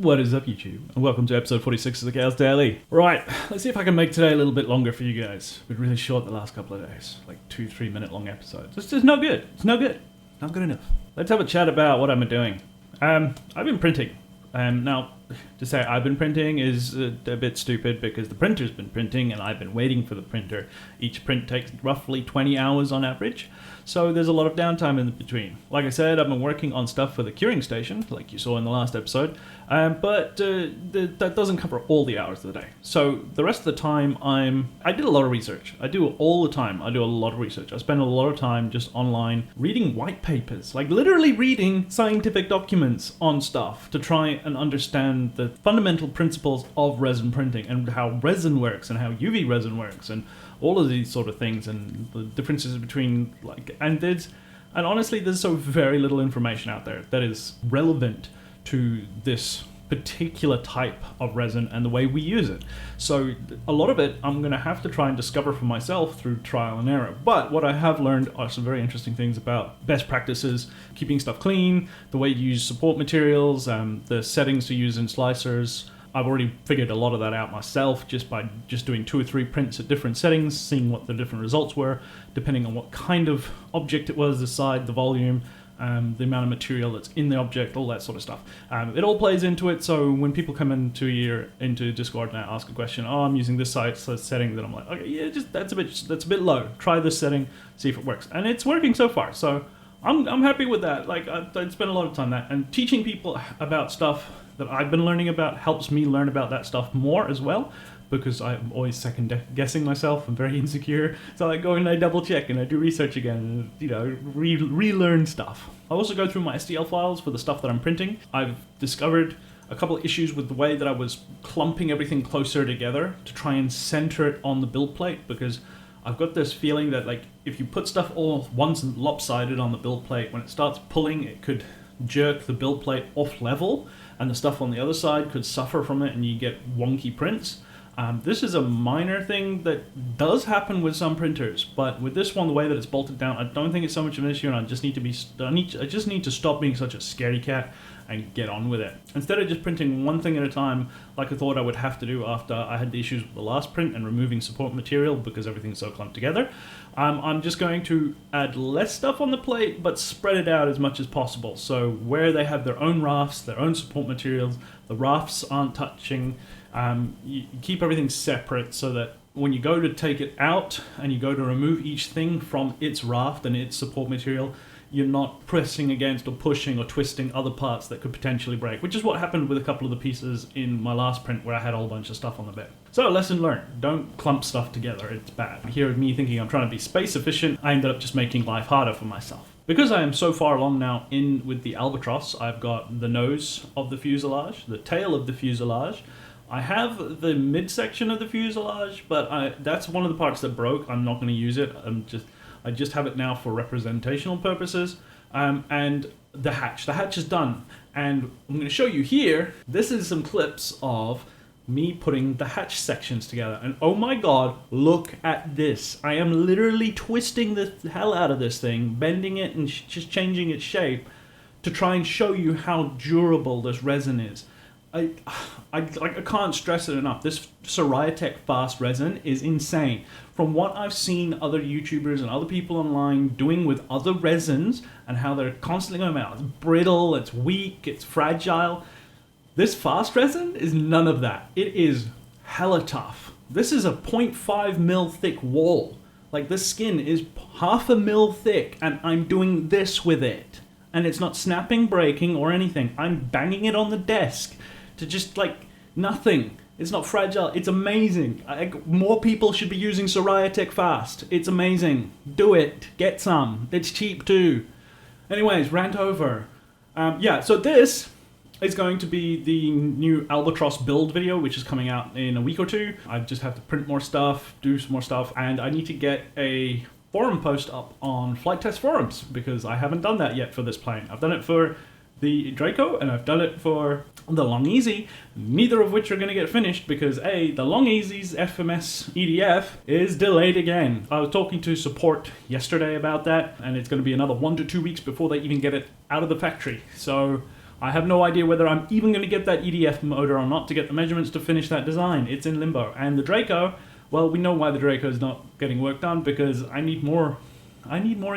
What is up, YouTube? And welcome to episode 46 of the Chaos Daily. Right, let's see if I can make today a little bit longer for you guys. Been really short the last couple of days, like 2-3 minute long episodes. It's just no good. It's no good. Not good enough. Let's have a chat about what I've been doing. I've been printing. Now, to say I've been printing is a bit stupid because the printer's been printing and I've been waiting for the printer. Each print takes roughly 20 hours on average, so there's a lot of downtime in between. Like I said, I've been working on stuff for the curing station, like you saw in the last episode, but that doesn't cover all the hours of the day. So the rest of the time, I did a lot of research. I do all the time. I do a lot of research. I spend a lot of time just online reading white papers, like literally reading scientific documents on stuff to try and understand the fundamental principles of resin printing and how resin works and how UV resin works and all of these sort of things and the differences between and honestly there's so very little information out there that is relevant to this particular type of resin and the way we use it. So a lot of it I'm going to have to try and discover for myself through trial and error. But what I have learned are some very interesting things about best practices, keeping stuff clean, the way you use support materials, the settings to use in slicers. I've already figured a lot of that out myself just by doing 2 or 3 prints at different settings, seeing what the different results were, depending on what kind of object it was, the size, the volume, the amount of material that's in the object, all that sort of stuff. It all plays into it, so when people come into Discord and ask a question, oh, I'm using this setting, then I'm like, okay, yeah, that's a bit low. Try this setting, see if it works. And it's working so far, so I'm happy with that. Like, I'd spend a lot of time on that. And teaching people about stuff that I've been learning about helps me learn about that stuff more as well, because I'm always second-guessing myself. I'm very insecure. So I go and I double-check and I do research again and, relearn stuff. I also go through my STL files for the stuff that I'm printing. I've discovered a couple of issues with the way that I was clumping everything closer together to try and center it on the build plate, because I've got this feeling that if you put stuff all once lopsided on the build plate, when it starts pulling, it could jerk the build plate off level, and the stuff on the other side could suffer from it and you get wonky prints. This is a minor thing that does happen with some printers, but with this one, the way that it's bolted down, I don't think it's so much of an issue, and I just need to stop being such a scaredy cat and get on with it. Instead of just printing one thing at a time, like I thought I would have to do after I had the issues with the last print and removing support material because everything's so clumped together, I'm just going to add less stuff on the plate, but spread it out as much as possible. So where they have their own rafts, their own support materials, the rafts aren't touching. You keep everything separate so that when you go to take it out and you go to remove each thing from its raft and its support material, you're not pressing against or pushing or twisting other parts that could potentially break, which is what happened with a couple of the pieces in my last print where I had a whole bunch of stuff on the bed. So lesson learned, don't clump stuff together, it's bad. Here with me thinking I'm trying to be space efficient, I ended up just making life harder for myself. Because I am so far along now in with the Albatross, I've got the nose of the fuselage, the tail of the fuselage. I have the midsection of the fuselage, but that's one of the parts that broke. I'm not going to use it. I just have it now for representational purposes. And the hatch. The hatch is done. And I'm going to show you here, this is some clips of me putting the hatch sections together. And oh my god, look at this. I am literally twisting the hell out of this thing, bending it and just changing its shape to try and show you how durable this resin is. I can't stress it enough. This Siriya Tech fast resin is insane. From what I've seen other YouTubers and other people online doing with other resins and how they're constantly going out, it's brittle, it's weak, it's fragile. This fast resin is none of that. It is hella tough. This is a 0.5 mil thick wall. Like, this skin is 0.5 mil thick and I'm doing this with it. And it's not snapping, breaking or anything. I'm banging it on the desk to just nothing. It's not fragile. It's amazing. More people should be using Siriya Tech Fast. It's amazing. Do it. Get some. It's cheap too. Anyways, rant over. So this is going to be the new Albatross build video, which is coming out in a week or two. I just have to print more stuff, do some more stuff, and I need to get a forum post up on Flight Test forums because I haven't done that yet for this plane. I've done it for the Draco and I've done it for the Long Easy, neither of which are going to get finished because the Long Easy's FMS EDF is delayed again. I was talking to support yesterday about that, and it's going to be another 1 to 2 weeks before they even get it out of the factory. So I have no idea whether I'm even going to get that EDF motor or not to get the measurements to finish that design. It's in limbo. And the Draco, well, we know why the Draco is not getting work done, because I need more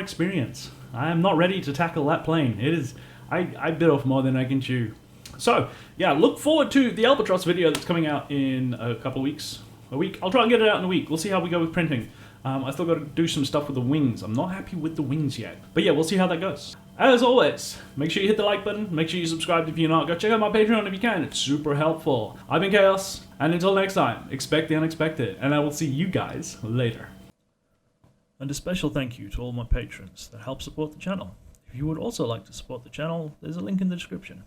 experience. I am not ready to tackle that plane. It is, I bit off more than I can chew. So, yeah, look forward to the Albatross video that's coming out in a couple of weeks. A week. I'll try and get it out in a week. We'll see how we go with printing. I still got to do some stuff with the wings. I'm not happy with the wings yet. But yeah, we'll see how that goes. As always, make sure you hit the like button. Make sure you subscribe if you're not. Go check out my Patreon if you can. It's super helpful. I've been Chaos, and until next time, expect the unexpected. And I will see you guys later. And a special thank you to all my patrons that help support the channel. If you would also like to support the channel, there's a link in the description.